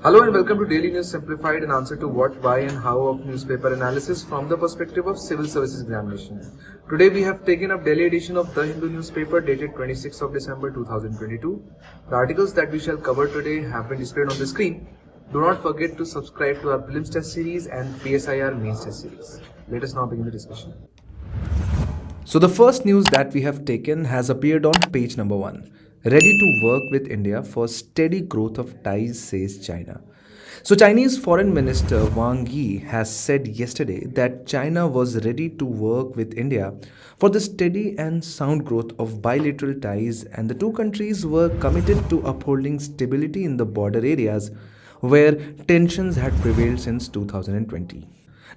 Hello and welcome to Daily News Simplified, an answer to what, why and how of newspaper analysis from the perspective of civil services examination. Today we have taken up daily edition of The Hindu newspaper dated 26th of December 2022. The articles that we shall cover today have been displayed on the screen. Do not forget to subscribe to our prelims test series and PSIR mains test series. Let us now begin the discussion. So the first news that we have taken has appeared on page number 1. Ready to work with India for steady growth of ties, says China. So Chinese Foreign Minister Wang Yi has said yesterday that China was ready to work with India for the steady and sound growth of bilateral ties, and the two countries were committed to upholding stability in the border areas where tensions had prevailed since 2020.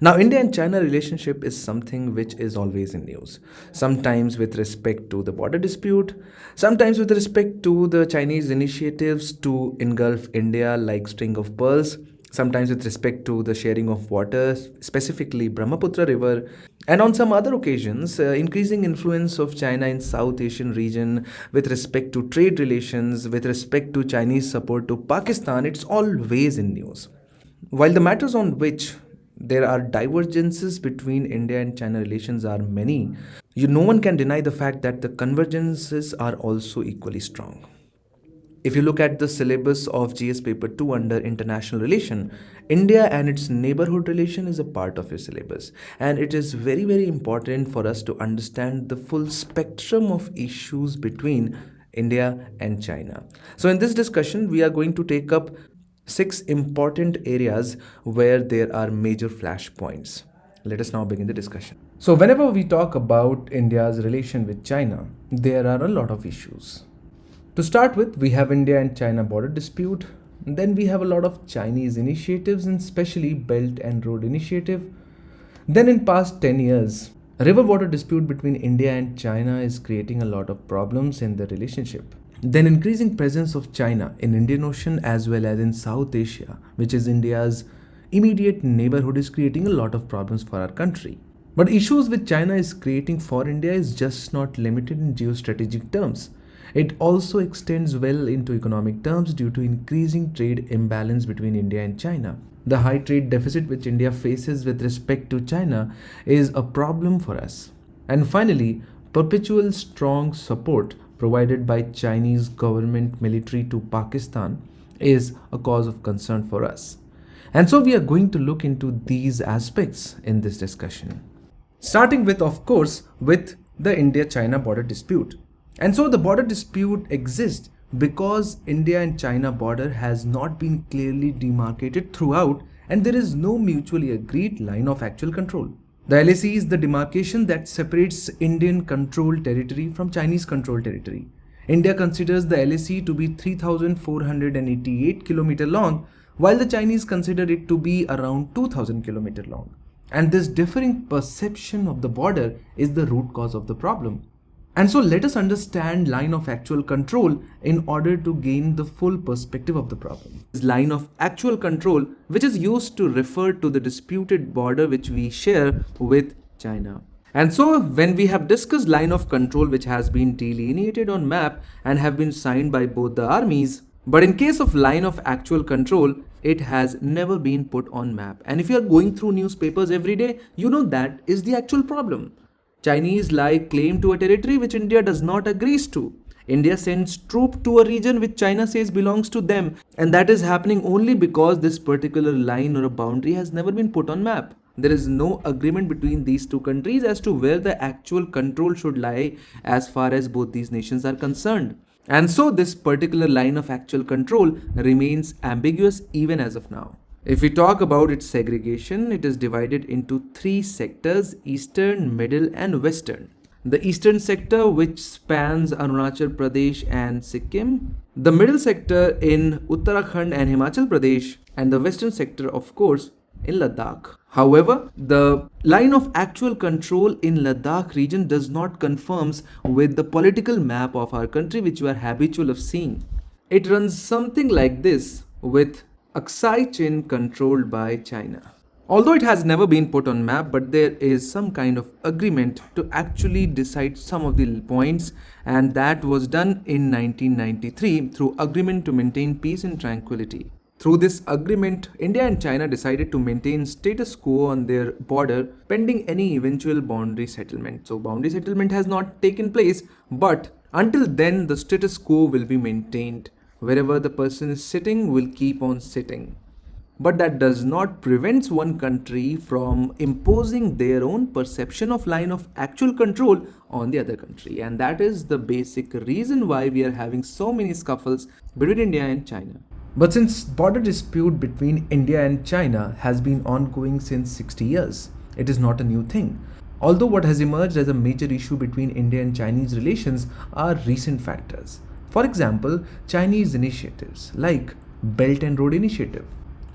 Now, India and China relationship is something which is always in news. Sometimes with respect to the border dispute, sometimes with respect to the Chinese initiatives to engulf India like string of pearls, sometimes with respect to the sharing of water, specifically Brahmaputra River, and on some other occasions, increasing influence of China in South Asian region with respect to trade relations, with respect to Chinese support to Pakistan, it's always in news. While the matters on which there are divergences between India and China relations are many, no one can deny the fact that the convergences are also equally strong. If you look at the syllabus of GS paper 2 under international relation, India and its neighborhood relation is a part of your syllabus, and it is very important for us to understand the full spectrum of issues between India and China. So in this discussion we are going to take up 6 important areas where there are major flashpoints. Let us now begin the discussion. So whenever we talk about India's relation with China, there are a lot of issues. To start with, we have India and China border dispute. Then we have a lot of Chinese initiatives, and especially Belt and Road Initiative. Then in past 10 years, river water dispute between India and China is creating a lot of problems in the relationship. Then increasing presence of China in Indian Ocean as well as in South Asia, which is India's immediate neighborhood, is creating a lot of problems for our country. But issues which China is creating for India is just not limited in geostrategic terms. It also extends well into economic terms due to increasing trade imbalance between India and China. The high trade deficit which India faces with respect to China is a problem for us. And finally, perpetual strong support provided by Chinese government military to Pakistan is a cause of concern for us. And so we are going to look into these aspects in this discussion. Starting with, of course, with the India-China border dispute. And so the border dispute exists because India and China border has not been clearly demarcated throughout, and there is no mutually agreed line of actual control. The LAC is the demarcation that separates Indian controlled territory from Chinese controlled territory. India considers the LAC to be 3,488 km long, while the Chinese consider it to be around 2,000 km long. And this differing perception of the border is the root cause of the problem. And so let us understand line of actual control in order to gain the full perspective of the problem. This line of actual control, which is used to refer to the disputed border which we share with China. And so when we have discussed line of control which has been delineated on map and have been signed by both the armies, but in case of line of actual control, it has never been put on map. And if you are going through newspapers every day, you know that is the actual problem. Chinese lie claim to a territory which India does not agree to. India sends troops to a region which China says belongs to them, and that is happening only because this particular line or a boundary has never been put on map. There is no agreement between these two countries as to where the actual control should lie as far as both these nations are concerned. And so this particular line of actual control remains ambiguous even as of now. If we talk about its segregation, it is divided into 3 sectors: Eastern, Middle and Western. The Eastern sector, which spans Arunachal Pradesh and Sikkim, the Middle sector in Uttarakhand and Himachal Pradesh, and the Western sector, of course, in Ladakh. However, the line of actual control in Ladakh region does not conforms with the political map of our country which you are habitual of seeing. It runs something like this, with Aksai Chin controlled by China. Although it has never been put on map, but there is some kind of agreement to actually decide some of the points, and that was done in 1993 through agreement to maintain peace and tranquility. Through this agreement, India and China decided to maintain status quo on their border pending any eventual boundary settlement. So, boundary settlement has not taken place, but until then, the status quo will be maintained. Wherever the person is sitting will keep on sitting. But that does not prevent one country from imposing their own perception of line of actual control on the other country. And that is the basic reason why we are having so many scuffles between India and China. But since border dispute between India and China has been ongoing since 60 years, it is not a new thing. Although what has emerged as a major issue between India and Chinese relations are recent factors. For example, Chinese initiatives like Belt and Road Initiative,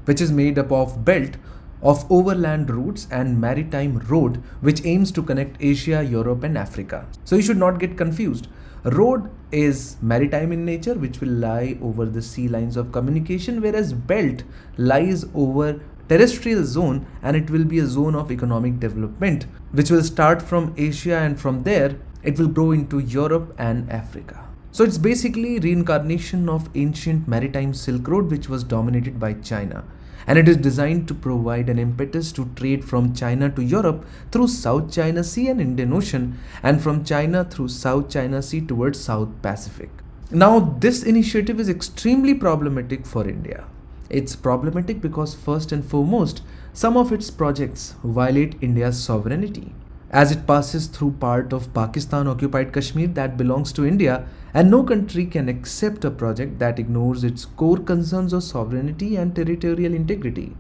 which is made up of belt of overland routes and maritime road which aims to connect Asia, Europe and Africa. So you should not get confused. Road is maritime in nature, which will lie over the sea lines of communication, whereas belt lies over terrestrial zone and it will be a zone of economic development which will start from Asia and from there it will grow into Europe and Africa. So it's basically reincarnation of ancient maritime Silk Road which was dominated by China, and it is designed to provide an impetus to trade from China to Europe through South China Sea and Indian Ocean, and from China through South China Sea towards South Pacific. Now this initiative is extremely problematic for India. It's problematic because first and foremost, some of its projects violate India's sovereignty, as it passes through part of Pakistan occupied Kashmir that belongs to India, and no country can accept a project that ignores its core concerns of sovereignty and territorial integrity.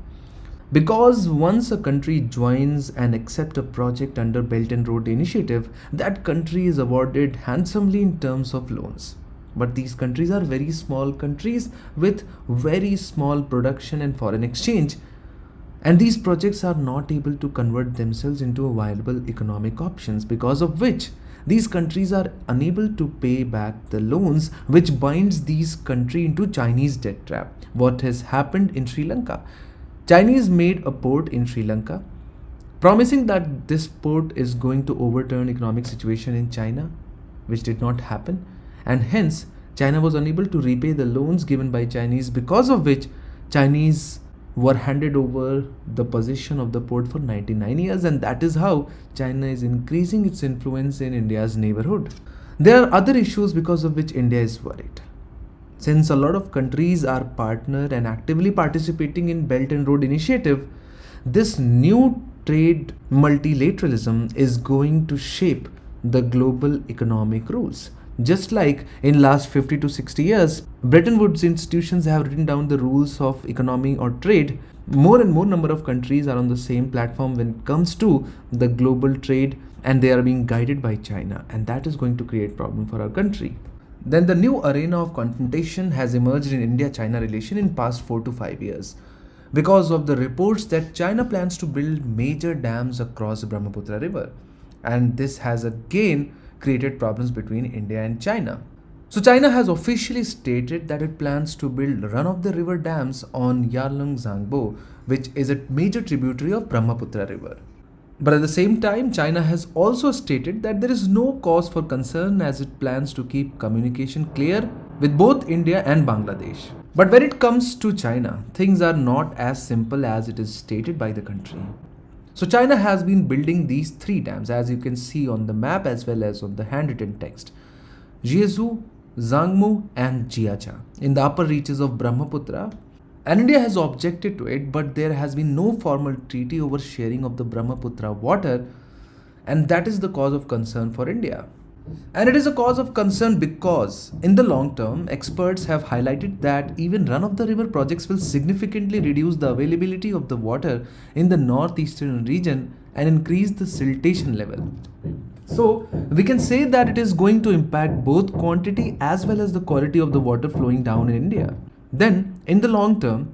Because once a country joins and accepts a project under Belt and Road Initiative, that country is awarded handsomely in terms of loans. But these countries are very small countries with very small production and foreign exchange, and these projects are not able to convert themselves into viable economic options, because of which these countries are unable to pay back the loans, which binds these countries into Chinese debt trap. What has happened in Sri Lanka? Chinese made a port in Sri Lanka, promising that this port is going to overturn economic situation in China, which did not happen, and hence China was unable to repay the loans given by Chinese, because of which Chinese were handed over the possession of the port for 99 years, and that is how China is increasing its influence in India's neighborhood. There are other issues because of which India is worried. Since a lot of countries are partner and actively participating in Belt and Road Initiative, this new trade multilateralism is going to shape the global economic rules. Just like in last 50 to 60 years, Bretton Woods institutions have written down the rules of economy or trade, more and more number of countries are on the same platform when it comes to the global trade, and they are being guided by China, and that is going to create problem for our country. Then the new arena of confrontation has emerged in India-China relation in past 4 to 5 years because of the reports that China plans to build major dams across the Brahmaputra river, and this has again created problems between India and China. So China has officially stated that it plans to build run-of-the-river dams on Yarlung Zangbo, which is a major tributary of Brahmaputra river. But at the same time, China has also stated that there is no cause for concern as it plans to keep communication clear with both India and Bangladesh. But when it comes to China, things are not as simple as it is stated by the country. So China has been building these 3 dams, as you can see on the map as well as on the handwritten text: Jiezhou, Zangmu and Jiacha in the upper reaches of Brahmaputra. And India has objected to it, but there has been no formal treaty over sharing of the Brahmaputra water, and that is the cause of concern for India. And it is a cause of concern because in the long term, experts have highlighted that even run-of-the-river projects will significantly reduce the availability of the water in the northeastern region and increase the siltation level. So we can say that it is going to impact both quantity as well as the quality of the water flowing down in India. Then in the long term,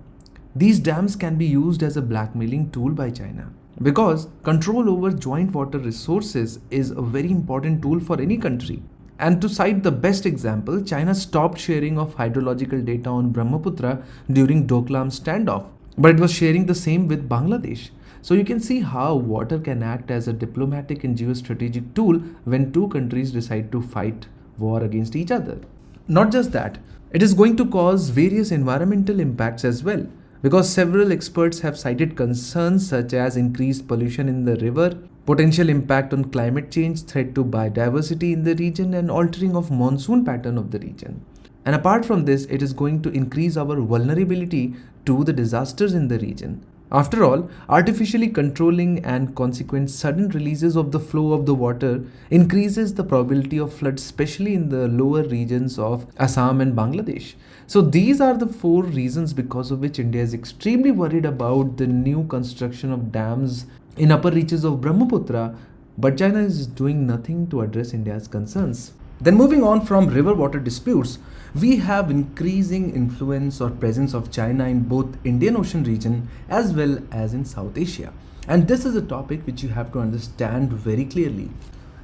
these dams can be used as a blackmailing tool by China, because control over joint water resources is a very important tool for any country. And to cite the best example, China stopped sharing of hydrological data on Brahmaputra during Doklam standoff, but it was sharing the same with Bangladesh. So you can see how water can act as a diplomatic and geostrategic tool when two countries decide to fight war against each other. Not just that, It is going to cause various environmental impacts as well, because several experts have cited concerns such as increased pollution in the river, potential impact on climate change, threat to biodiversity in the region, and altering of monsoon pattern of the region. And apart from this, it is going to increase our vulnerability to the disasters in the region. After all, artificially controlling and consequent sudden releases of the flow of the water increases the probability of floods, especially in the lower regions of Assam and Bangladesh. So these are the 4 reasons because of which India is extremely worried about the new construction of dams in upper reaches of Brahmaputra, but China is doing nothing to address India's concerns. Then moving on from river water disputes, we have increasing influence or presence of China in both Indian Ocean region as well as in South Asia. And this is a topic which you have to understand very clearly.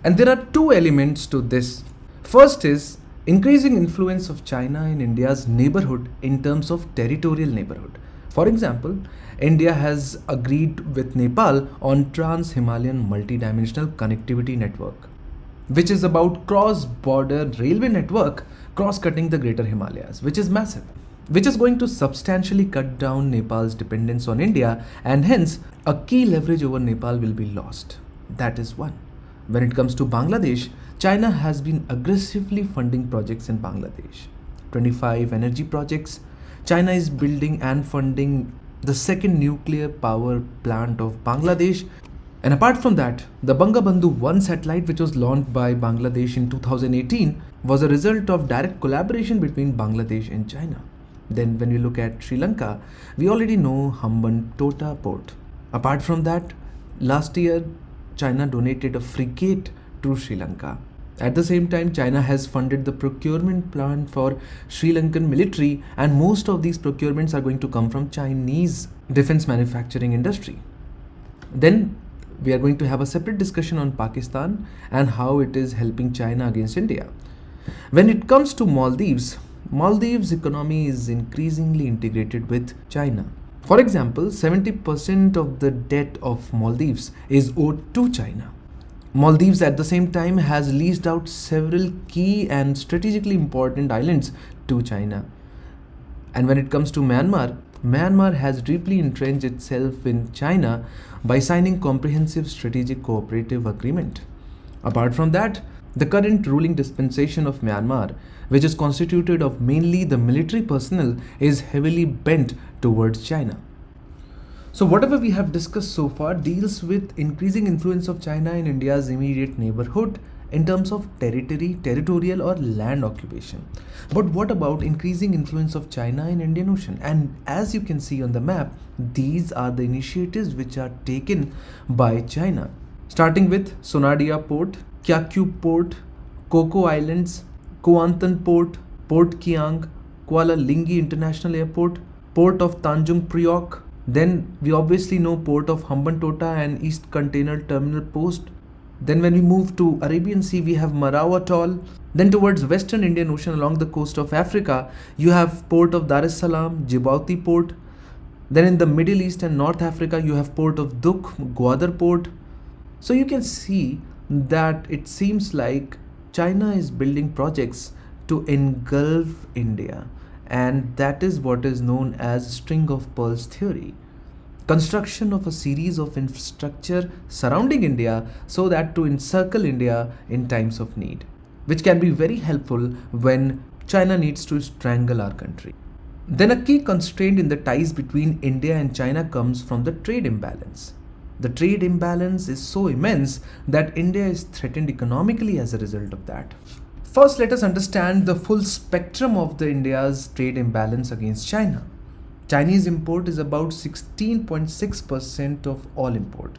And there are 2 elements to this. First is increasing influence of China in India's neighborhood in terms of territorial neighborhood. For example, India has agreed with Nepal on Trans-Himalayan Multidimensional Connectivity Network, which is about cross-border railway network cross-cutting the Greater Himalayas, which is massive, which is going to substantially cut down Nepal's dependence on India, and hence a key leverage over Nepal will be lost. That is one. When it comes to Bangladesh, China has been aggressively funding projects in Bangladesh. 25 energy projects. China is building and funding the second nuclear power plant of Bangladesh. And apart from that, the Bangabandhu 1 satellite, which was launched by Bangladesh in 2018, was a result of direct collaboration between Bangladesh and China. Then when we look at Sri Lanka, we already know Hambantota port. Apart from that, last year, China donated a frigate to Sri Lanka. At the same time, China has funded the procurement plan for Sri Lankan military, and most of these procurements are going to come from Chinese defense manufacturing industry. Then we are going to have a separate discussion on Pakistan and how it is helping China against India. When it comes to Maldives, Maldives' economy is increasingly integrated with China. For example, 70% of the debt of Maldives is owed to China. Maldives at the same time has leased out several key and strategically important islands to China. And when it comes to Myanmar, Myanmar has deeply entrenched itself in China by signing comprehensive strategic cooperative agreement. Apart from that, the current ruling dispensation of Myanmar, which is constituted of mainly the military personnel, is heavily bent towards China. So whatever we have discussed so far deals with increasing influence of China in India's immediate neighborhood in terms of territorial or land occupation. But what about increasing influence of China in Indian Ocean? And as you can see on the map, these are the initiatives which are taken by China. Starting with Sonadia Port, Kyakyu Port, Coco Islands, Kuantan Port, Port Kiang, Kuala Lingi International Airport, Port of Tanjung Priok. Then we obviously know Port of Hambantota and East Container Terminal Post. Then when we move to Arabian Sea, we have Marau Atoll. Then towards Western Indian Ocean along the coast of Africa, you have Port of Dar es Salaam, Djibouti Port. Then in the Middle East and North Africa, you have Port of Duk, Gwadar Port. So you can see that it seems like China is building projects to engulf India. And that is what is known as string of pearls theory. Construction of a series of infrastructure surrounding India so that to encircle India in times of need, which can be very helpful when China needs to strangle our country. Then a key constraint in the ties between India and China comes from the trade imbalance. The trade imbalance is so immense that India is threatened economically as a result of that. First, let us understand the full spectrum of the India's trade imbalance against China. Chinese import is about 16.6% of all import,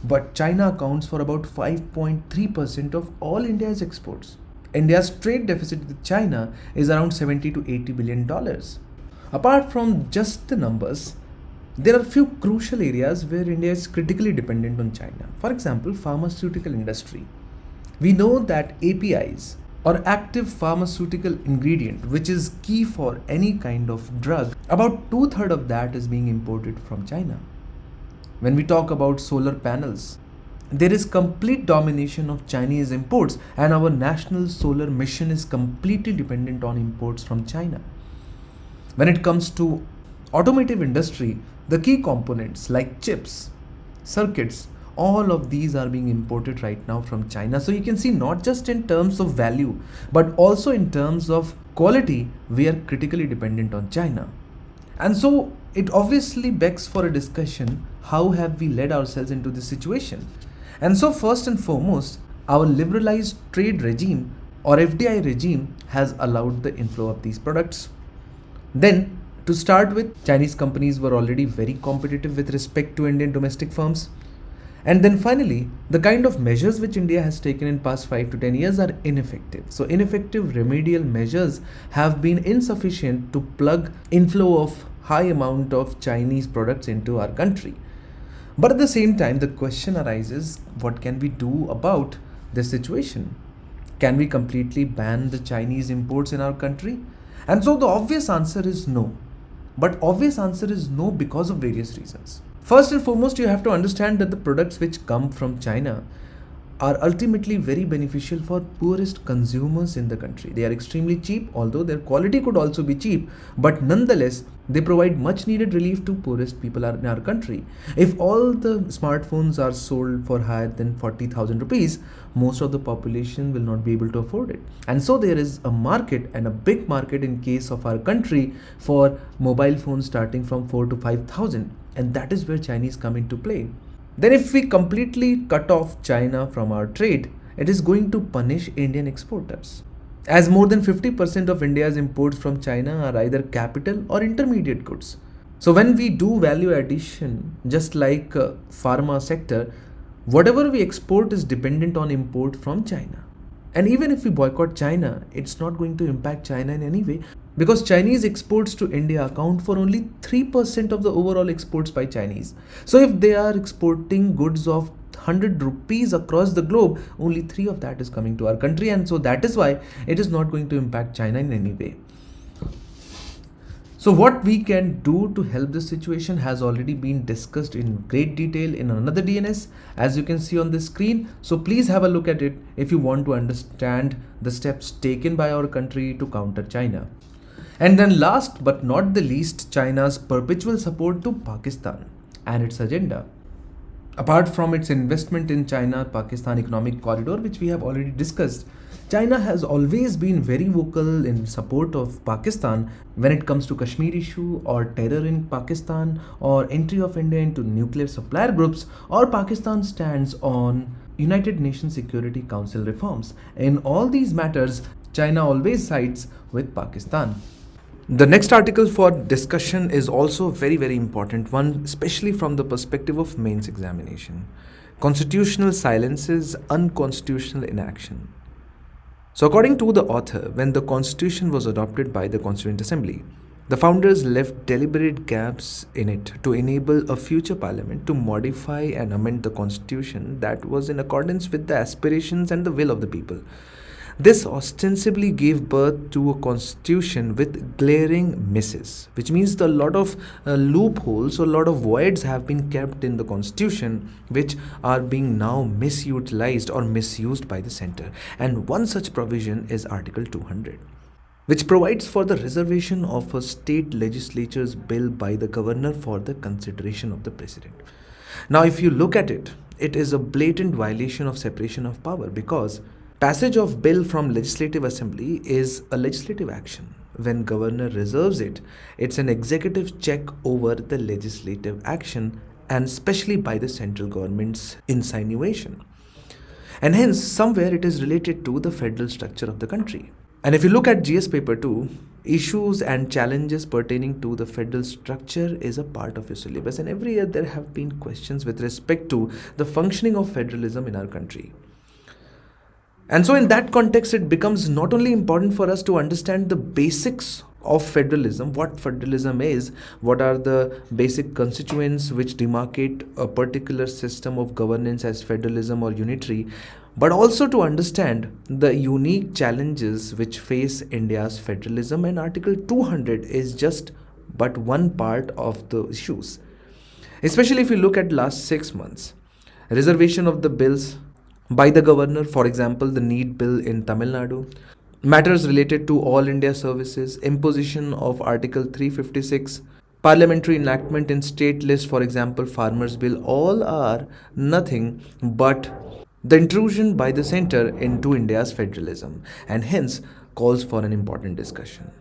but China accounts for about 5.3% of all India's exports. India's trade deficit with China is around $70 to $80 billion. Apart from just the numbers, there are few crucial areas where India is critically dependent on China. For example, pharmaceutical industry. We know that APIs or active pharmaceutical ingredient, which is key for any kind of drug, about 2/3 of that is being imported from China. When we talk about solar panels, there is complete domination of Chinese imports, and our national solar mission is completely dependent on imports from China. When it comes to automotive industry, the key components like chips, circuits, all of these are being imported right now from China. So you can see, not just in terms of value, but also in terms of quality, we are critically dependent on China. And so it obviously begs for a discussion, how have we led ourselves into this situation? And so first and foremost, our liberalized trade regime or FDI regime has allowed the inflow of these products. Then, to start with, Chinese companies were already very competitive with respect to Indian domestic firms. And then finally, the kind of measures which India has taken in past 5 to 10 years are ineffective. So ineffective remedial measures have been insufficient to plug inflow of high amount of Chinese products into our country. But at the same time, the question arises, what can we do about this situation? Can we completely ban the Chinese imports in our country? And so the obvious answer is no. But obvious answer is no because of various reasons. First and foremost, you have to understand that the products which come from China are ultimately very beneficial for poorest consumers in the country. They are extremely cheap, although their quality could also be cheap, but nonetheless, they provide much needed relief to poorest people in our country. If all the smartphones are sold for higher than 40,000 rupees, most of the population will not be able to afford it. And so there is a market, and a big market in case of our country, for mobile phones starting from 4 to 5,000. And that is where Chinese come into play. Then if we completely cut off China from our trade, it is going to punish Indian exporters, as more than 50% of India's imports from China are either capital or intermediate goods. So when we do value addition, just like pharma sector, whatever we export is dependent on import from China. And even if we boycott China, it's not going to impact China in any way, because Chinese exports to India account for only 3% of the overall exports by Chinese. So if they are exporting goods of 100 rupees across the globe, only 3 of that is coming to our country, and so that is why it is not going to impact China in any way. So what we can do to help this situation has already been discussed in great detail in another DNS, as you can see on the screen. So please have a look at it if you want to understand the steps taken by our country to counter China. And then last but not the least, China's perpetual support to Pakistan and its agenda. Apart from its investment in China-Pakistan economic corridor, which we have already discussed, China has always been very vocal in support of Pakistan when it comes to Kashmir issue or terror in Pakistan or entry of India into nuclear supplier groups or Pakistan's stance on United Nations Security Council reforms. In all these matters, China always sides with Pakistan. The next article for discussion is also a very, very important one, especially from the perspective of mains examination. Constitutional silence is unconstitutional inaction. So according to the author, when the constitution was adopted by the Constituent Assembly, the founders left deliberate gaps in it to enable a future parliament to modify and amend the constitution that was in accordance with the aspirations and the will of the people. This ostensibly gave birth to a constitution with glaring misses, which means a lot of loopholes, or a lot of voids have been kept in the constitution, which are being now misutilized or misused by the center. And one such provision is Article 200, which provides for the reservation of a state legislature's bill by the governor for the consideration of the president. Now, if you look at it, it is a blatant violation of separation of power, because passage of bill from legislative assembly is a legislative action. When governor reserves it, it's an executive check over the legislative action, and especially by the central government's insinuation. And hence, somewhere it is related to the federal structure of the country. And if you look at GS paper 2, issues and challenges pertaining to the federal structure is a part of your syllabus, and every year there have been questions with respect to the functioning of federalism in our country. And so in that context, it becomes not only important for us to understand the basics of federalism, what federalism is, what are the basic constituents which demarcate a particular system of governance as federalism or unitary, but also to understand the unique challenges which face India's federalism. And Article 200 is just but one part of the issues. Especially if you look at last 6 months, reservation of the bills by the governor, for example, the NEET bill in Tamil Nadu, matters related to All India services, imposition of Article 356, parliamentary enactment in state list, for example, farmers bill, all are nothing but the intrusion by the center into India's federalism and hence calls for an important discussion.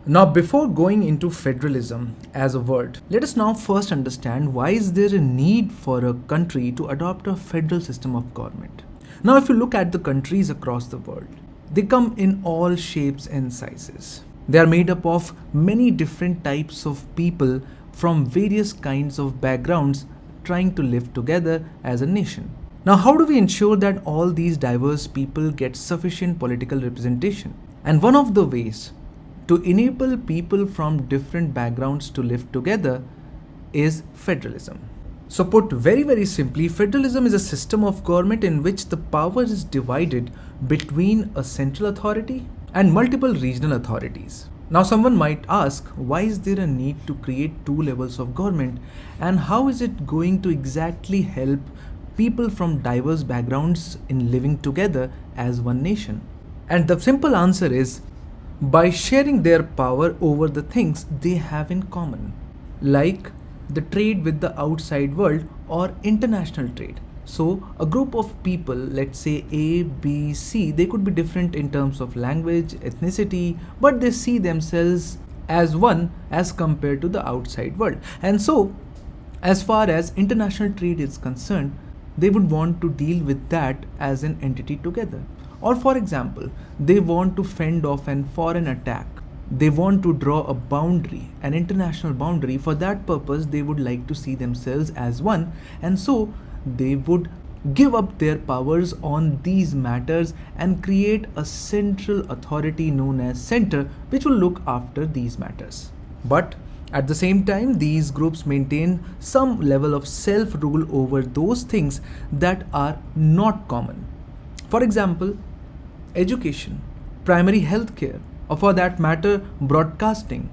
Now, before going into federalism as a word, let us now first understand why is there a need for a country to adopt a federal system of government. Now, if you look at the countries across the world, they come in all shapes and sizes. They are made up of many different types of people from various kinds of backgrounds trying to live together as a nation. Now, how do we ensure that all these diverse people get sufficient political representation? And one of the ways to enable people from different backgrounds to live together is federalism. So put very simply, federalism is a system of government in which the power is divided between a central authority and multiple regional authorities. Now someone might ask, why is there a need to create two levels of government and how is it going to exactly help people from diverse backgrounds in living together as one nation? And the simple answer is by sharing their power over the things they have in common, like the trade with the outside world or international trade. So a group of people, let's say A, B, C, they could be different in terms of language, ethnicity, but they see themselves as one as compared to the outside world. And so as far as international trade is concerned, they would want to deal with that as an entity together. Or for example, they want to fend off a foreign attack. They want to draw a boundary, an international boundary. For that purpose, they would like to see themselves as one, and so they would give up their powers on these matters and create a central authority known as center, which will look after these matters. But at the same time, these groups maintain some level of self-rule over those things that are not common. For example, education, primary health care, or for that matter, broadcasting.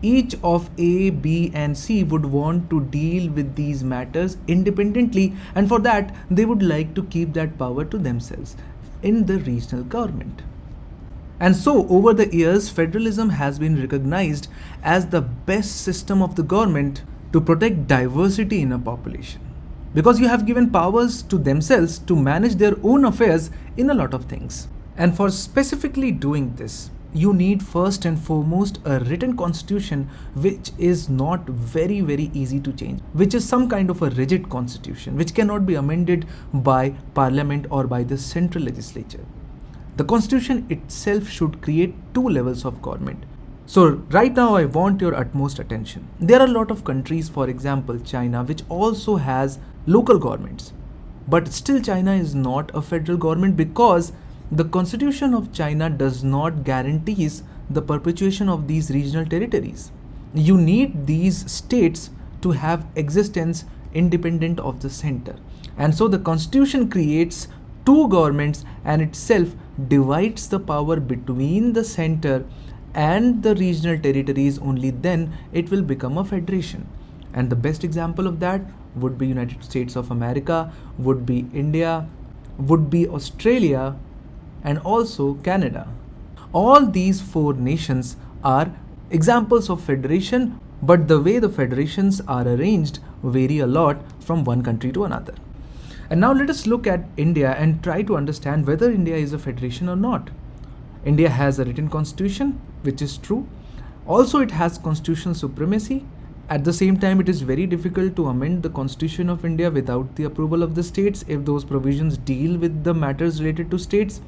Each of A, B, and C would want to deal with these matters independently, and for that, they would like to keep that power to themselves in the regional government. And so, over the years, federalism has been recognized as the best system of the government to protect diversity in a population. Because you have given powers to themselves to manage their own affairs in a lot of things. And for specifically doing this, you need first and foremost a written constitution which is not very easy to change, which is some kind of a rigid constitution which cannot be amended by parliament or by the central legislature. The constitution itself should create two levels of government. So right now I want your utmost attention. There are a lot of countries, for example China, which also has local governments. But still China is not a federal government because the constitution of China does not guarantees the perpetuation of these regional territories. You need these states to have existence independent of the center. And so the constitution creates two governments and itself divides the power between the center and the regional territories. Only then it will become a federation. And the best example of that would be United States of America, would be India, would be Australia, and also Canada. All these four nations are examples of federation, but the way the federations are arranged vary a lot from one country to another. And now let us look at India and try to understand whether India is a federation or not. India has a written constitution, which is true. Also, it has constitutional supremacy. At the same time, it is very difficult to amend the constitution of India without the approval of the states if those provisions deal with the matters related to states.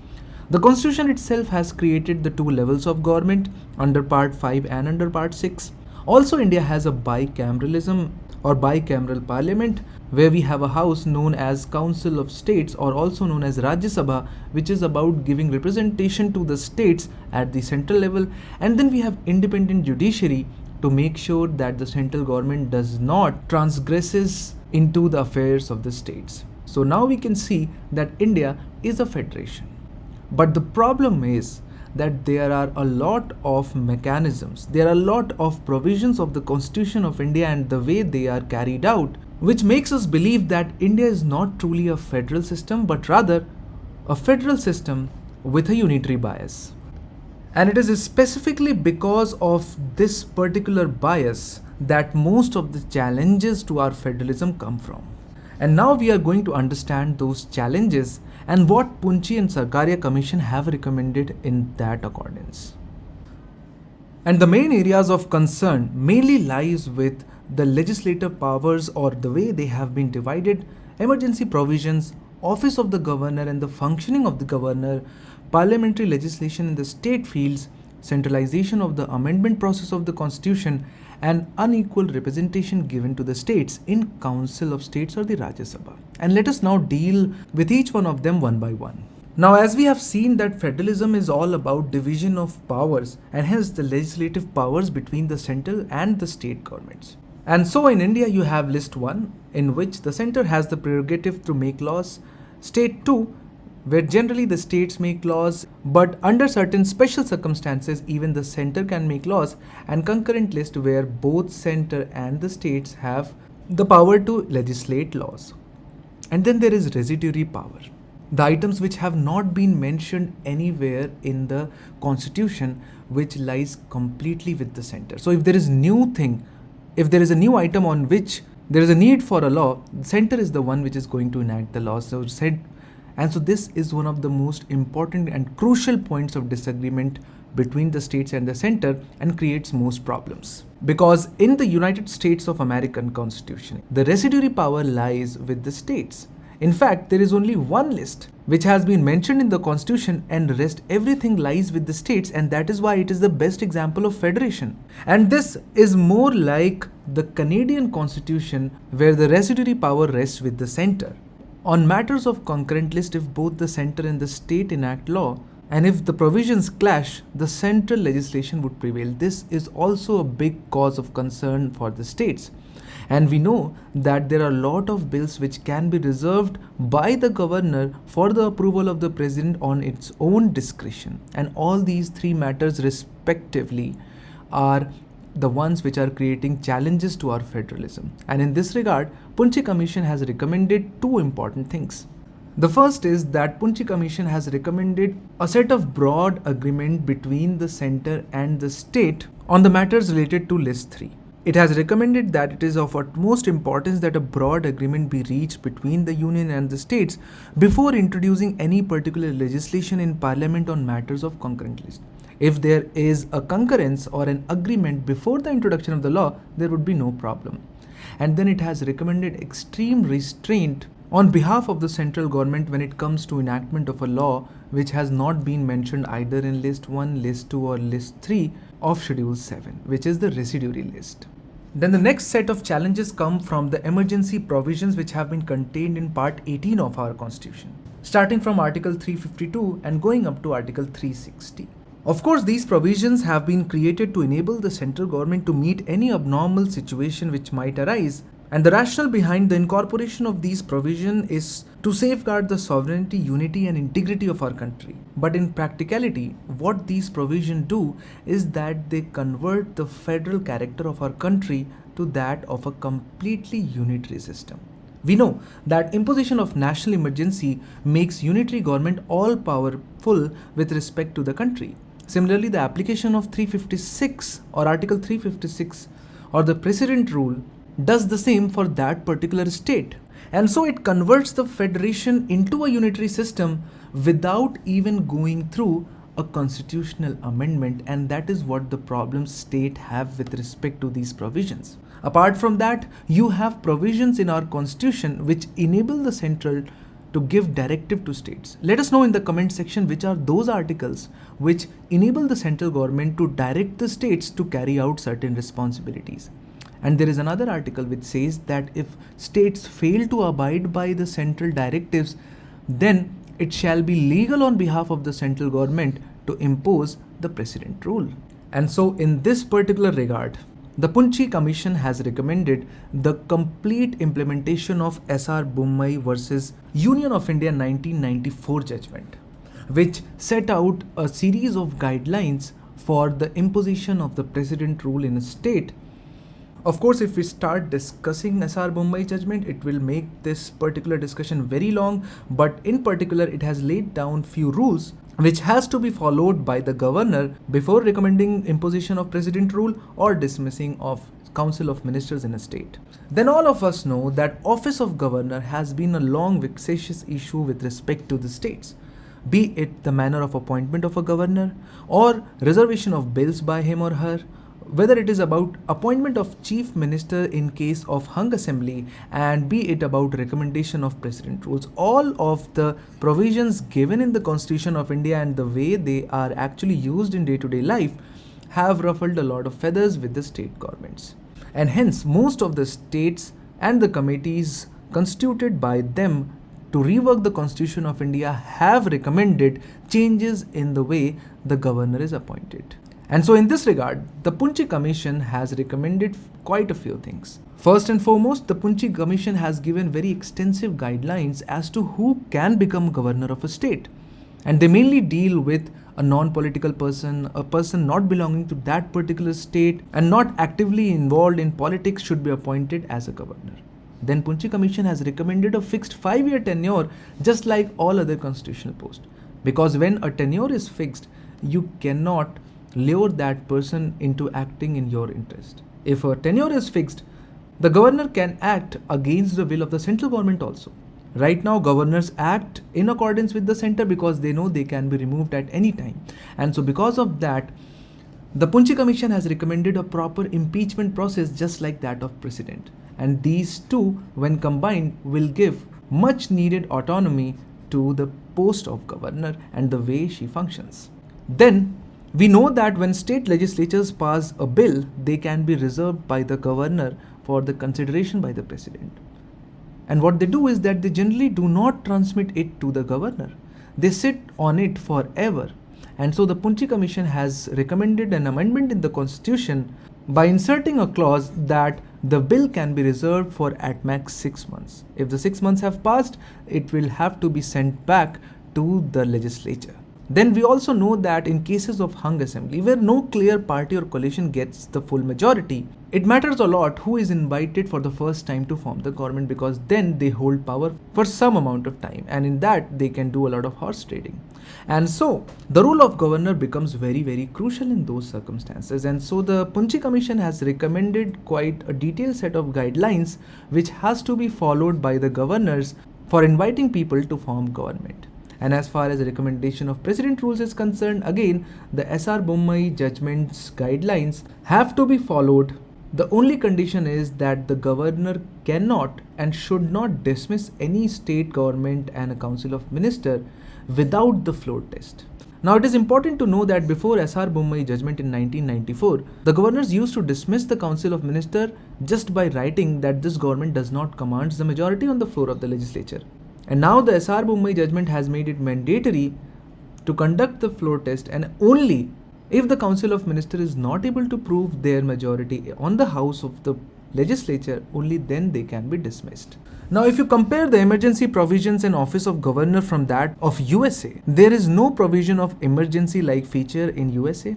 The constitution itself has created the two levels of government under part 5 and under part 6. Also, India has a bicameralism or bicameral parliament where we have a house known as Council of States or also known as Rajya Sabha, which is about giving representation to the states at the central level. And then we have independent judiciary to make sure that the central government does not transgresses into the affairs of the states. So now we can see that India is a federation. But the problem is that there are a lot of mechanisms, there are a lot of provisions of the Constitution of India and the way they are carried out which makes us believe that India is not truly a federal system but rather a federal system with a unitary bias. And it is specifically because of this particular bias that most of the challenges to our federalism come from. And now we are going to understand those challenges and what Punchi and Sarkaria Commission have recommended in that accordance. And the main areas of concern mainly lies with the legislative powers or the way they have been divided, emergency provisions, office of the governor and the functioning of the governor, parliamentary legislation in the state fields, centralization of the amendment process of the constitution, and unequal representation given to the states in Council of States or the Rajya Sabha. And let us now deal with each one of them one by one. Now, as we have seen that federalism is all about division of powers and hence the legislative powers between the central and the state governments. And so in India you have list 1 in which the center has the prerogative to make laws, state 2 where generally the states make laws, but under certain special circumstances even the center can make laws, and concurrent list where both center and the states have the power to legislate laws. And then there is residuary power, the items which have not been mentioned anywhere in the constitution, which lies completely with the center. So if there is a new item on which there is a need for a law, the center is the one which is going to enact the law. And so this is one of the most important and crucial points of disagreement between the states and the center and creates most problems. Because in the United States of American Constitution, the residuary power lies with the states. In fact, there is only one list which has been mentioned in the constitution and the rest everything lies with the states, and that is why it is the best example of federation. And this is more like the Canadian constitution where the residuary power rests with the center. On matters of concurrent list, if both the center and the state enact law, and if the provisions clash, the central legislation would prevail. This is also a big cause of concern for the states. And we know that there are a lot of bills which can be reserved by the governor for the approval of the president on its own discretion. And all these three matters respectively are the ones which are creating challenges to our federalism. And in this regard, Punchi Commission has recommended two important things. The first is that Punchi Commission has recommended a set of broad agreement between the center and the state on the matters related to list 3. It has recommended that it is of utmost importance that a broad agreement be reached between the union and the states before introducing any particular legislation in parliament on matters of concurrent list. If there is a concurrence or an agreement before the introduction of the law, there would be no problem. And then it has recommended extreme restraint on behalf of the central government when it comes to enactment of a law which has not been mentioned either in list 1, list 2 or list 3 of schedule 7, which is the residuary list. Then the next set of challenges come from the emergency provisions which have been contained in part 18 of our constitution, starting from article 352 and going up to article 360. Of course, these provisions have been created to enable the central government to meet any abnormal situation which might arise, and the rationale behind the incorporation of these provisions is to safeguard the sovereignty, unity and integrity of our country. But in practicality, what these provisions do is that they convert the federal character of our country to that of a completely unitary system. We know that imposition of national emergency makes unitary government all powerful with respect to the country. Similarly, the application of 356 or Article 356 or the precedent rule does the same for that particular state. And so it converts the federation into a unitary system without even going through a constitutional amendment, and that is what the problems state have with respect to these provisions. Apart from that, you have provisions in our constitution which enable the central to give directive to states. Let us know in the comment section which are those articles which enable the central government to direct the states to carry out certain responsibilities. And there is another article which says that if states fail to abide by the central directives, then it shall be legal on behalf of the central government to impose the precedent rule. And so in this particular regard, the Punchi Commission has recommended the complete implementation of S.R. Bommai versus Union of India 1994 judgment, which set out a series of guidelines for the imposition of the precedent rule in a state Of course, if we start discussing SR Bombay judgment, it will make this particular discussion very long, but in particular, it has laid down few rules which has to be followed by the governor before recommending imposition of president rule or dismissing of council of ministers in a state. Then all of us know that office of governor has been a long vexatious issue with respect to the states, be it the manner of appointment of a governor or reservation of bills by him or her, whether it is about appointment of chief minister in case of hung assembly, and be it about recommendation of president rules. All of the provisions given in the Constitution of India and the way they are actually used in day-to-day life have ruffled a lot of feathers with the state governments. And hence, most of the states and the committees constituted by them to rework the Constitution of India have recommended changes in the way the governor is appointed. And so in this regard, the Punchi Commission has recommended quite a few things. First and foremost, the Punchi Commission has given very extensive guidelines as to who can become governor of a state. And they mainly deal with a non-political person, a person not belonging to that particular state and not actively involved in politics should be appointed as a governor. Then Punchi Commission has recommended a fixed 5-year tenure just like all other constitutional posts. Because when a tenure is fixed, you cannot lure that person into acting in your interest. If a tenure is fixed, the governor can act against the will of the central government also. Right now, governors act in accordance with the center because they know they can be removed at any time. And so because of that, the Punchi Commission has recommended a proper impeachment process just like that of president. And these two, when combined, will give much needed autonomy to the post of governor and the way she functions. Then, we know that when state legislatures pass a bill, they can be reserved by the governor for the consideration by the president. And what they do is that they generally do not transmit it to the governor. They sit on it forever. And so the Punchi Commission has recommended an amendment in the Constitution by inserting a clause that the bill can be reserved for at max 6 months. If the 6 months have passed, it will have to be sent back to the legislature. Then we also know that in cases of hung assembly, where no clear party or coalition gets the full majority, it matters a lot who is invited for the first time to form the government because then they hold power for some amount of time and in that they can do a lot of horse trading. And so the role of governor becomes very, very crucial in those circumstances. And so the Punchi Commission has recommended quite a detailed set of guidelines which has to be followed by the governors for inviting people to form government. And as far as the recommendation of president rules is concerned, again, the SR Bommai judgment's guidelines have to be followed. The only condition is that the governor cannot and should not dismiss any state government and a council of minister without the floor test. Now, it is important to know that before SR Bommai judgment in 1994, the governors used to dismiss the council of minister just by writing that this government does not command the majority on the floor of the legislature. And now the SR Bommai judgment has made it mandatory to conduct the floor test, and only if the Council of Ministers is not able to prove their majority on the house of the legislature, only then they can be dismissed. Now, if you compare the emergency provisions in Office of Governor from that of USA, there is no provision of emergency-like feature in USA,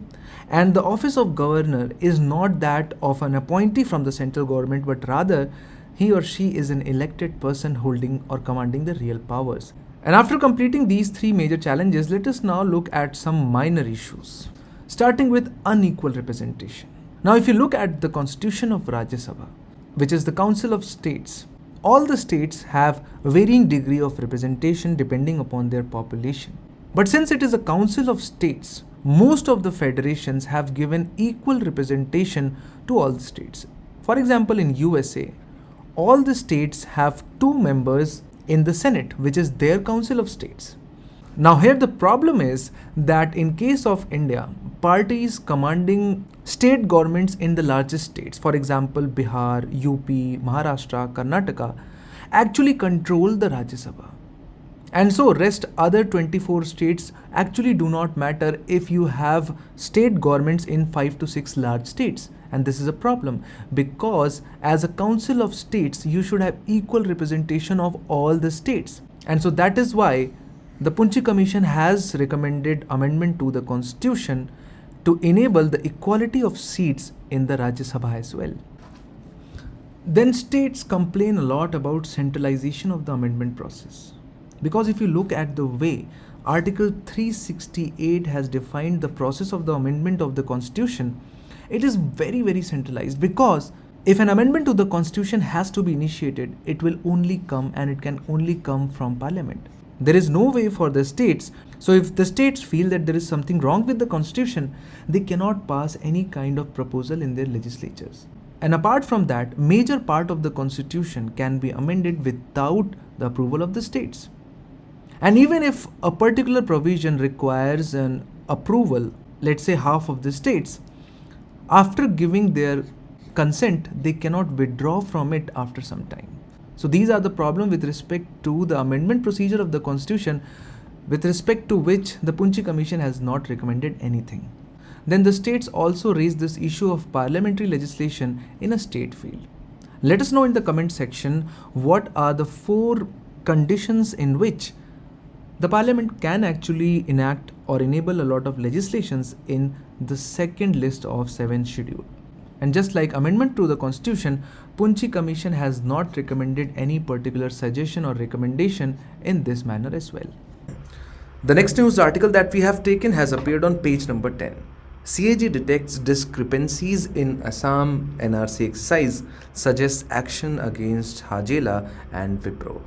and the Office of Governor is not that of an appointee from the central government, but rather he or she is an elected person holding or commanding the real powers. And after completing these three major challenges, let us now look at some minor issues, starting with unequal representation. Now, if you look at the Constitution of Rajya Sabha, which is the Council of States, all the states have varying degree of representation depending upon their population. But since it is a Council of States, most of the federations have given equal representation to all the states. For example, in USA, all the states have 2 members in the Senate, which is their Council of States. Now here the problem is that in case of India, parties commanding state governments in the largest states, for example Bihar, UP, Maharashtra, Karnataka, actually control the Rajya Sabha. And so rest other 24 states actually do not matter if you have state governments in 5 to 6 large states. And this is a problem because as a council of states, you should have equal representation of all the states. And so that is why the Punchi Commission has recommended amendment to the constitution to enable the equality of seats in the Rajya Sabha as well. Then states complain a lot about centralization of the amendment process. Because if you look at the way Article 368 has defined the process of the amendment of the Constitution, it is very, very centralized, because if an amendment to the Constitution has to be initiated, it will only come, and it can only come from Parliament. There is no way for the states. So if the states feel that there is something wrong with the Constitution, they cannot pass any kind of proposal in their legislatures. And apart from that, major part of the Constitution can be amended without the approval of the states. And even if a particular provision requires an approval, let's say half of the states, after giving their consent, they cannot withdraw from it after some time. So these are the problem with respect to the amendment procedure of the Constitution, with respect to which the Punchi Commission has not recommended anything. Then the states also raise this issue of parliamentary legislation in a state field. Let us know in the comment section what are the 4 conditions in which the parliament can actually enact or enable a lot of legislations in the second list of 7th schedule. And just like amendment to the Constitution, Punchi Commission has not recommended any particular suggestion or recommendation in this manner as well. The next news article that we have taken has appeared on page number 10. CAG detects discrepancies in Assam NRC exercise, suggests action against Hajela and Wipro.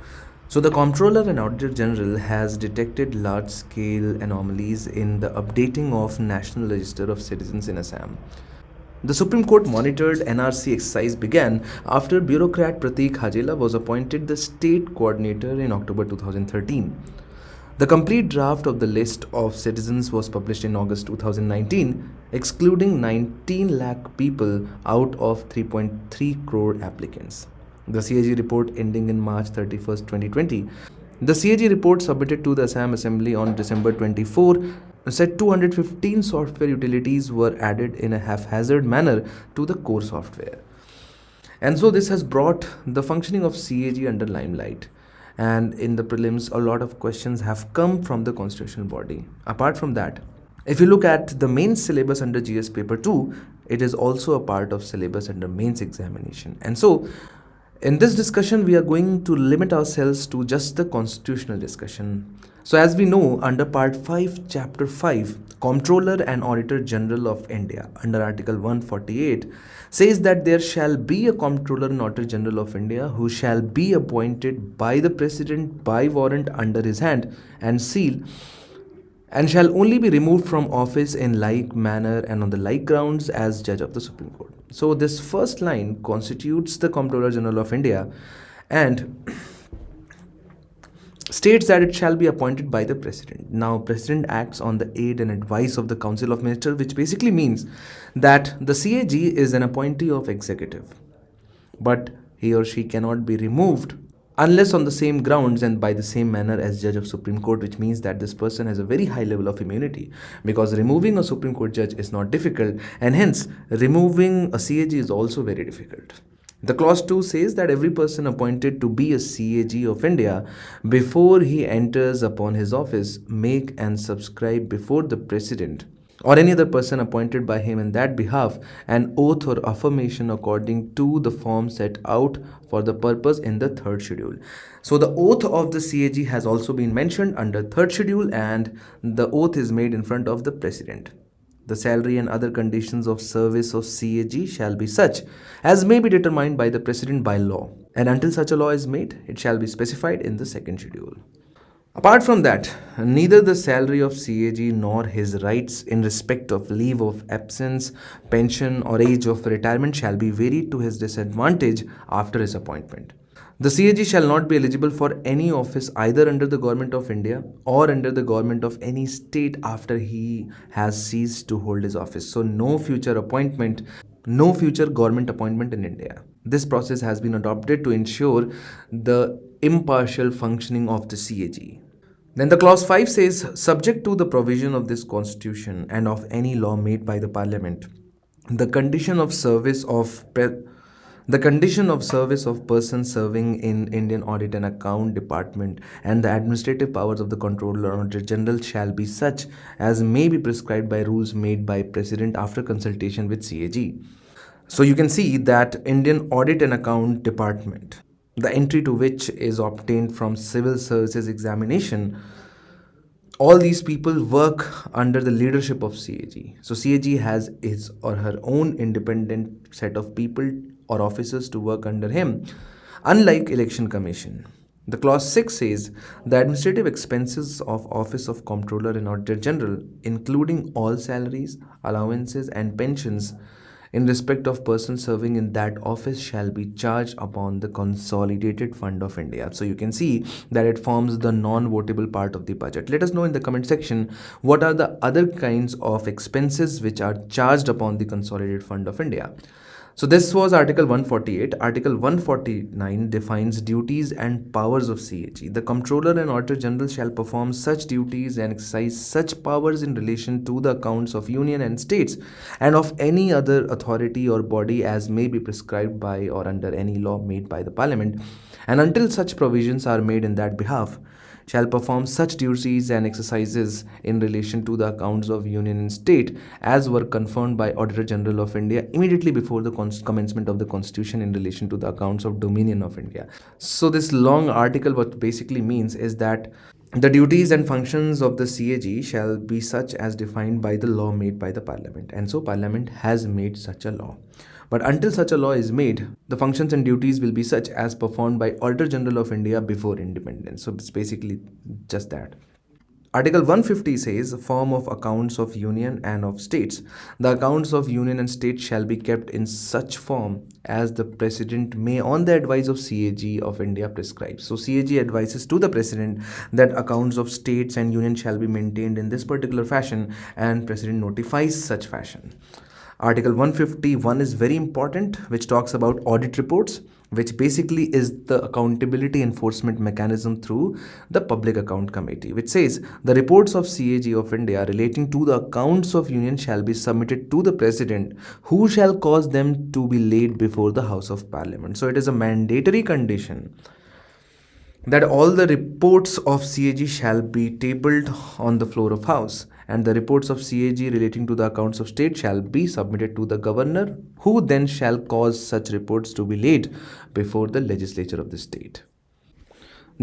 So the Comptroller and Auditor General has detected large-scale anomalies in the updating of National Register of Citizens in Assam. The Supreme Court monitored NRC exercise began after bureaucrat Pratik Hajela was appointed the state coordinator in October 2013. The complete draft of the list of citizens was published in August 2019, excluding 19 lakh people out of 3.3 crore applicants. The CAG report ending in March 31st, 2020. The CAG report submitted to the Assam Assembly on December 24 said 215 software utilities were added in a haphazard manner to the core software. And so this has brought the functioning of CAG under limelight. And in the prelims, a lot of questions have come from the constitutional body. Apart from that, if you look at the main syllabus under GS paper 2, it is also a part of syllabus under mains examination. And so in this discussion, we are going to limit ourselves to just the constitutional discussion. So as we know, under part 5, chapter 5, Comptroller and Auditor General of India, under article 148, says that there shall be a Comptroller and Auditor General of India who shall be appointed by the President by warrant under his hand and seal, and shall only be removed from office in like manner and on the like grounds as Judge of the Supreme Court. So this first line constitutes the Comptroller General of India and states that it shall be appointed by the President. Now, President acts on the aid and advice of the Council of Ministers, which basically means that the CAG is an appointee of executive, but he or she cannot be removed unless on the same grounds and by the same manner as Judge of Supreme Court, which means that this person has a very high level of immunity, because removing a Supreme Court judge is not difficult, and hence removing a CAG is also very difficult. The clause 2 says that every person appointed to be a CAG of India before he enters upon his office make and subscribe before the President or any other person appointed by him in that behalf an oath or affirmation according to the form set out for the purpose in the 3rd schedule. So the oath of the CAG has also been mentioned under 3rd schedule, and the oath is made in front of the President. The salary and other conditions of service of CAG shall be such as may be determined by the President by law, and until such a law is made, it shall be specified in the 2nd schedule. Apart from that, neither the salary of CAG nor his rights in respect of leave of absence, pension or age of retirement shall be varied to his disadvantage after his appointment. The CAG shall not be eligible for any office either under the Government of India or under the government of any state after he has ceased to hold his office. So no future government appointment in India. This process has been adopted to ensure the impartial functioning of the CAG. Then the clause 5 says, subject to the provision of this constitution and of any law made by the Parliament, the condition of service of persons serving in Indian Audit and Account Department and the administrative powers of the Comptroller or Auditor General shall be such as may be prescribed by rules made by President after consultation with CAG. So you can see that Indian Audit and Account Department, the entry to which is obtained from civil services examination, all these people work under the leadership of CAG. So CAG has his or her own independent set of people or officers to work under him, unlike Election Commission. The clause 6 says the administrative expenses of Office of Comptroller and Auditor General, including all salaries, allowances, and pensions in respect of persons serving in that office, shall be charged upon the consolidated fund of India. So you can see that it forms the non-votable part of the budget. Let us know in the comment section what are the other kinds of expenses which are charged upon the consolidated fund of India. So this was Article 148. Article 149 defines duties and powers of CAG. The Comptroller and Auditor General shall perform such duties and exercise such powers in relation to the accounts of Union and States and of any other authority or body as may be prescribed by or under any law made by the Parliament, and until such provisions are made in that behalf, shall perform such duties and exercises in relation to the accounts of Union and State as were confirmed by Auditor General of India immediately before the commencement of the Constitution in relation to the accounts of Dominion of India. So this long article what basically means is that the duties and functions of the CAG shall be such as defined by the law made by the Parliament, and so Parliament has made such a law. But until such a law is made, the functions and duties will be such as performed by Auditor General of India before independence. So it's basically just that. Article 150 says, form of accounts of Union and of States. The accounts of Union and State shall be kept in such form as the President may on the advice of CAG of India prescribe. So CAG advises to the President that accounts of States and Union shall be maintained in this particular fashion, and President notifies such fashion. Article 151 is very important, which talks about audit reports, which basically is the accountability enforcement mechanism through the Public Account Committee, which says the reports of CAG of India relating to the accounts of Union shall be submitted to the President, who shall cause them to be laid before the House of Parliament. So it is a mandatory condition that all the reports of CAG shall be tabled on the floor of House, and the reports of CAG relating to the accounts of state shall be submitted to the governor, who then shall cause such reports to be laid before the legislature of the state.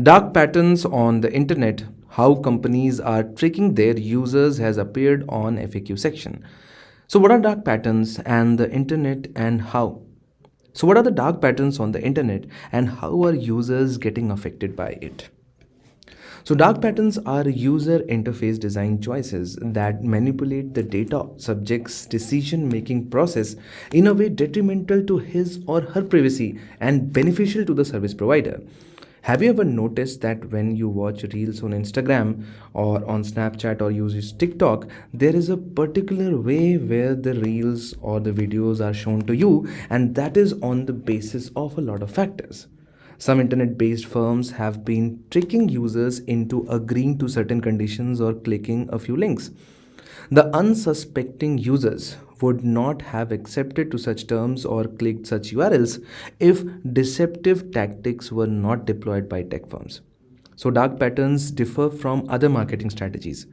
Dark patterns on the internet, how companies are tricking their users, has appeared on FAQ section. So what are dark patterns and the internet and how? So what are the dark patterns on the internet and how are users getting affected by it? So dark patterns are user interface design choices that manipulate the data subject's decision-making process in a way detrimental to his or her privacy and beneficial to the service provider. Have you ever noticed that when you watch reels on Instagram or on Snapchat or use TikTok, there is a particular way where the reels or the videos are shown to you, and that is on the basis of a lot of factors. Some internet-based firms have been tricking users into agreeing to certain conditions or clicking a few links. The unsuspecting users would not have accepted to such terms or clicked such URLs if deceptive tactics were not deployed by tech firms. So dark patterns differ from other marketing strategies.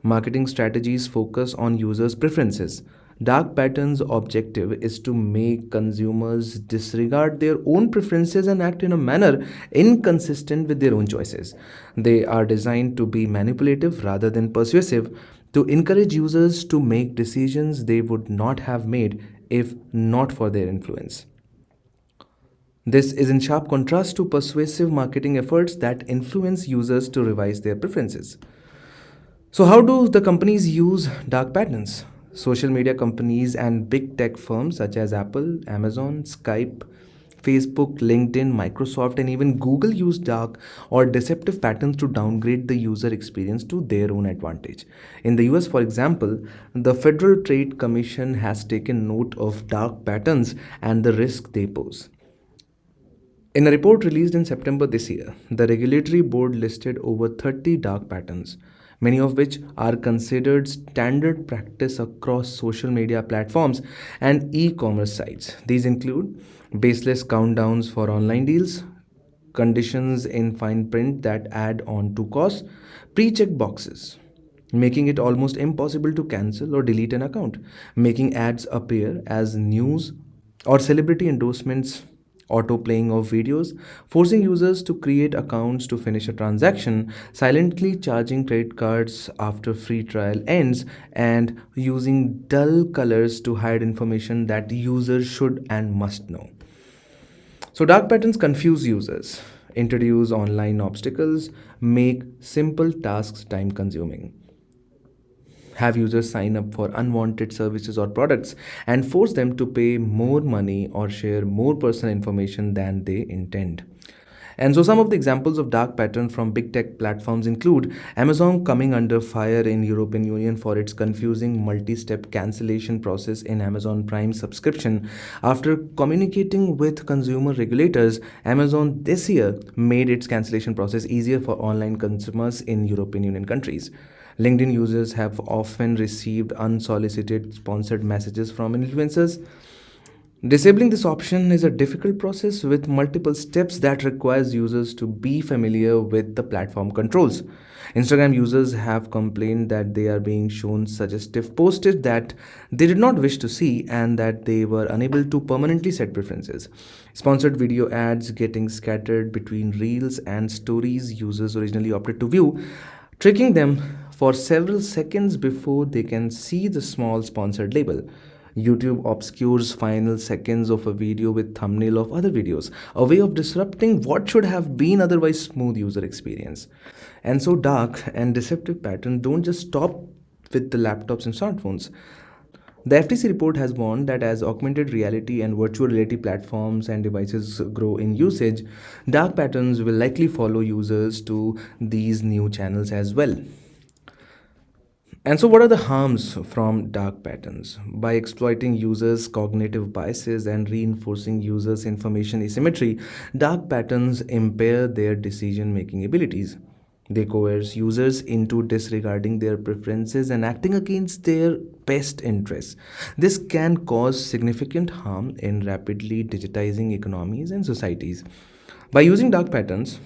Marketing strategies focus on users' preferences. Dark patterns' objective is to make consumers disregard their own preferences and act in a manner inconsistent with their own choices. They are designed to be manipulative rather than persuasive, to encourage users to make decisions they would not have made if not for their influence. This is in sharp contrast to persuasive marketing efforts that influence users to revise their preferences. So, how do the companies use dark patterns? Social media companies and big tech firms such as Apple, Amazon, Skype, Facebook, LinkedIn, Microsoft, and even Google use dark or deceptive patterns to downgrade the user experience to their own advantage. In the US, for example, the Federal Trade Commission has taken note of dark patterns and the risk they pose. In a report released in September this year, the regulatory board listed over 30 dark patterns, many of which are considered standard practice across social media platforms and e-commerce sites. These include baseless countdowns for online deals, conditions in fine print that add on to costs, pre-check boxes, making it almost impossible to cancel or delete an account, making ads appear as news or celebrity endorsements, auto-playing of videos, forcing users to create accounts to finish a transaction, silently charging credit cards after free trial ends, and using dull colors to hide information that users should and must know. So, dark patterns confuse users, introduce online obstacles, make simple tasks time consuming, have users sign up for unwanted services or products, and force them to pay more money or share more personal information than they intend. And so, some of the examples of dark patterns from big tech platforms include Amazon coming under fire in European Union for its confusing multi-step cancellation process in Amazon Prime subscription. After communicating with consumer regulators, Amazon this year made its cancellation process easier for online consumers in European Union countries. LinkedIn users have often received unsolicited sponsored messages from influencers. Disabling this option is a difficult process with multiple steps that requires users to be familiar with the platform controls. Instagram users have complained that they are being shown suggestive posts that they did not wish to see and that they were unable to permanently set preferences. Sponsored video ads getting scattered between reels and stories users originally opted to view, tricking them for several seconds before they can see the small sponsored label. YouTube obscures final seconds of a video with thumbnail of other videos, a way of disrupting what should have been otherwise smooth user experience. And so dark and deceptive patterns don't just stop with the laptops and smartphones. The FTC report has warned that as augmented reality and virtual reality platforms and devices grow in usage, dark patterns will likely follow users to these new channels as well. And so, what are the harms from dark patterns? By exploiting users' cognitive biases and reinforcing users' information asymmetry, dark patterns impair their decision making abilities. They coerce users into disregarding their preferences and acting against their best interests. This can cause significant harm in rapidly digitizing economies and societies. By using dark patterns,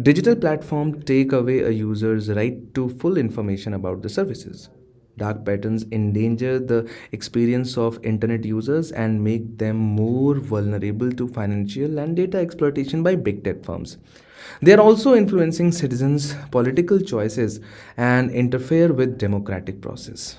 digital platforms take away a user's right to full information about the services. Dark patterns endanger the experience of internet users and make them more vulnerable to financial and data exploitation by big tech firms. They are also influencing citizens' political choices and interfere with democratic process.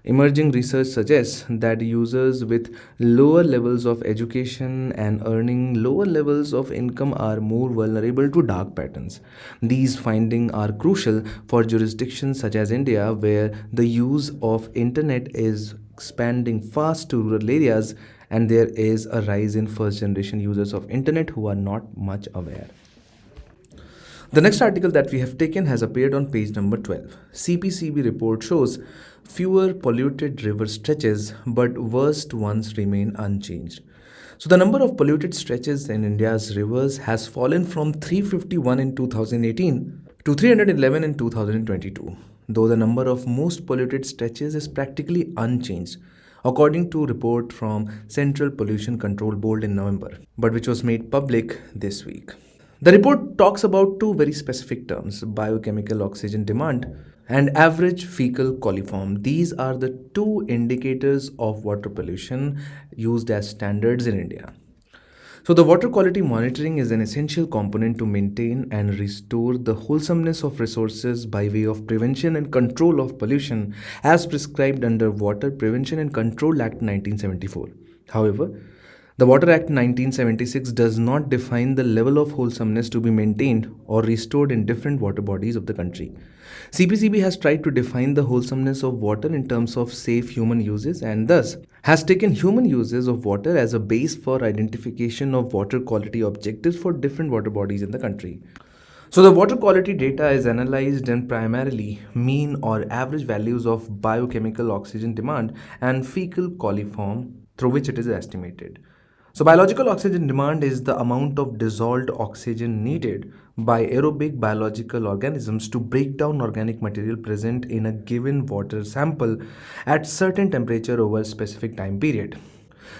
Emerging research suggests that users with lower levels of education and earning lower levels of income are more vulnerable to dark patterns. These findings are crucial for jurisdictions such as India, where the use of internet is expanding fast to rural areas and there is a rise in first generation users of internet who are not much aware. The next article that we have taken has appeared on page number 12. CPCB report shows fewer polluted river stretches, but worst ones remain unchanged. So the number of polluted stretches in India's rivers has fallen from 351 in 2018 to 311 in 2022, though the number of most polluted stretches is practically unchanged, according to a report from Central Pollution Control Board in November, but which was made public this week. The report talks about two very specific terms: biochemical oxygen demand and average fecal coliform. These are the two indicators of water pollution used as standards in India. So, the water quality monitoring is an essential component to maintain and restore the wholesomeness of resources by way of prevention and control of pollution as prescribed under Water Prevention and Control Act 1974. However, the Water Act 1976 does not define the level of wholesomeness to be maintained or restored in different water bodies of the country. CPCB has tried to define the wholesomeness of water in terms of safe human uses and thus has taken human uses of water as a base for identification of water quality objectives for different water bodies in the country. So the water quality data is analyzed in primarily mean or average values of biochemical oxygen demand and fecal coliform through which it is estimated. So biological oxygen demand is the amount of dissolved oxygen needed by aerobic biological organisms to break down organic material present in a given water sample at certain temperature over a specific time period.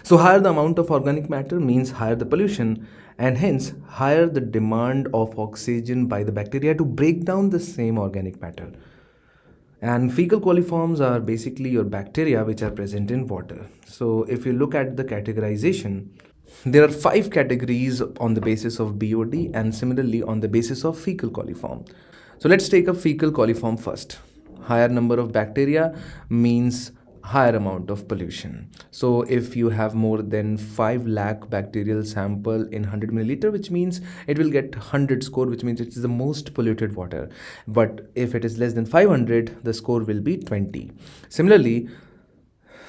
So higher the amount of organic matter means higher the pollution and hence higher the demand of oxygen by the bacteria to break down the same organic matter. And fecal coliforms are basically your bacteria which are present in water. So if you look at the categorization, there are 5 categories on the basis of BOD and similarly on the basis of fecal coliform. So let's take up fecal coliform first. Higher number of bacteria means higher amount of pollution. So if you have more than 5 lakh bacterial sample in 100 milliliter, which means it will get 100 score, which means it is the most polluted water. But if it is less than 500, the score will be 20. Similarly,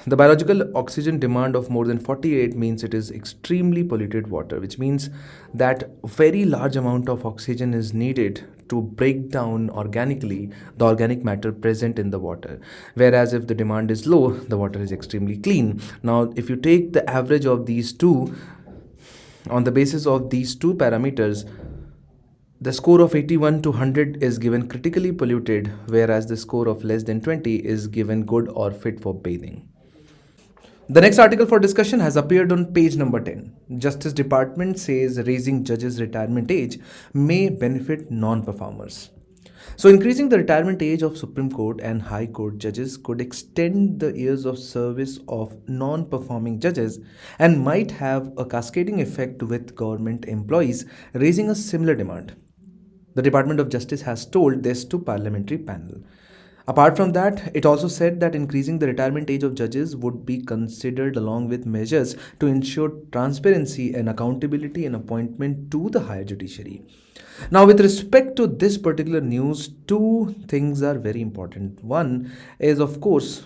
the biological oxygen demand of more than 48 means it is extremely polluted water, which means that very large amount of oxygen is needed to break down organically the organic matter present in the water. Whereas if the demand is low, the water is extremely clean. Now, if you take the average of these two, on the basis of these two parameters, the score of 81 to 100 is given critically polluted, whereas the score of less than 20 is given good or fit for bathing. The next article for discussion has appeared on page number 10. Justice Department says raising judges' retirement age may benefit non-performers. So increasing the retirement age of Supreme Court and High Court judges could extend the years of service of non-performing judges and might have a cascading effect with government employees, raising a similar demand. The Department of Justice has told this to parliamentary panel. Apart from that, it also said that increasing the retirement age of judges would be considered along with measures to ensure transparency and accountability in appointment to the higher judiciary. Now, with respect to this particular news, two things are very important. One is, of course,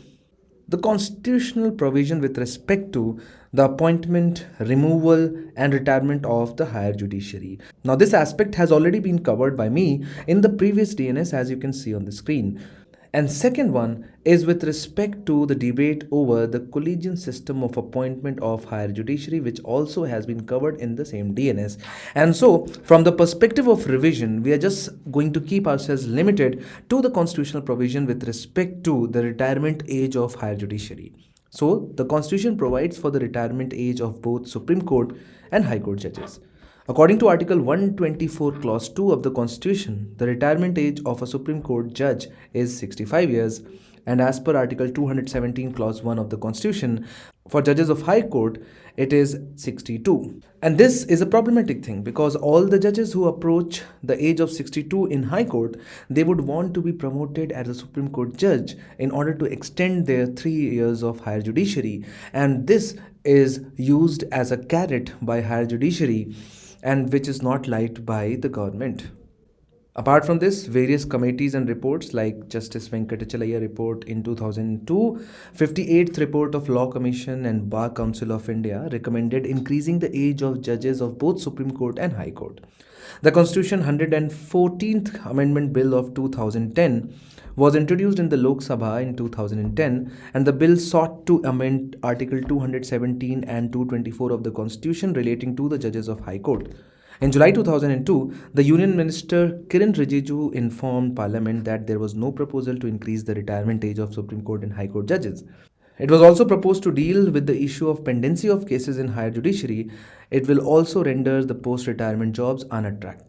the constitutional provision with respect to the appointment, removal, and retirement of the higher judiciary. Now, this aspect has already been covered by me in the previous DNS, as you can see on the screen. And second one is with respect to the debate over the collegiate system of appointment of higher judiciary, which also has been covered in the same DNS. And so, from the perspective of revision, we are just going to keep ourselves limited to the constitutional provision with respect to the retirement age of higher judiciary. So, the Constitution provides for the retirement age of both Supreme Court and High Court judges. According to Article 124, Clause 2 of the Constitution, the retirement age of a Supreme Court judge is 65 years, and as per Article 217, Clause 1 of the Constitution, for judges of High Court, it is 62. And this is a problematic thing because all the judges who approach the age of 62 in High Court, they would want to be promoted as a Supreme Court judge in order to extend their 3 years of higher judiciary. And this is used as a carrot by higher judiciary, and which is not liked by the government. Apart from this, various committees and reports like Justice Venkatachalaya report in 2002, 58th report of Law Commission and Bar Council of India recommended increasing the age of judges of both Supreme Court and High Court. The Constitution 114th Amendment Bill of 2010 was introduced in the Lok Sabha in 2010, and the bill sought to amend Article 217 and 224 of the Constitution relating to the judges of High Court. In July 2002, the Union Minister Kiran Rijiju informed Parliament that there was no proposal to increase the retirement age of Supreme Court and High Court judges. It was also proposed to deal with the issue of pendency of cases in higher judiciary. It will also render the post-retirement jobs unattractive.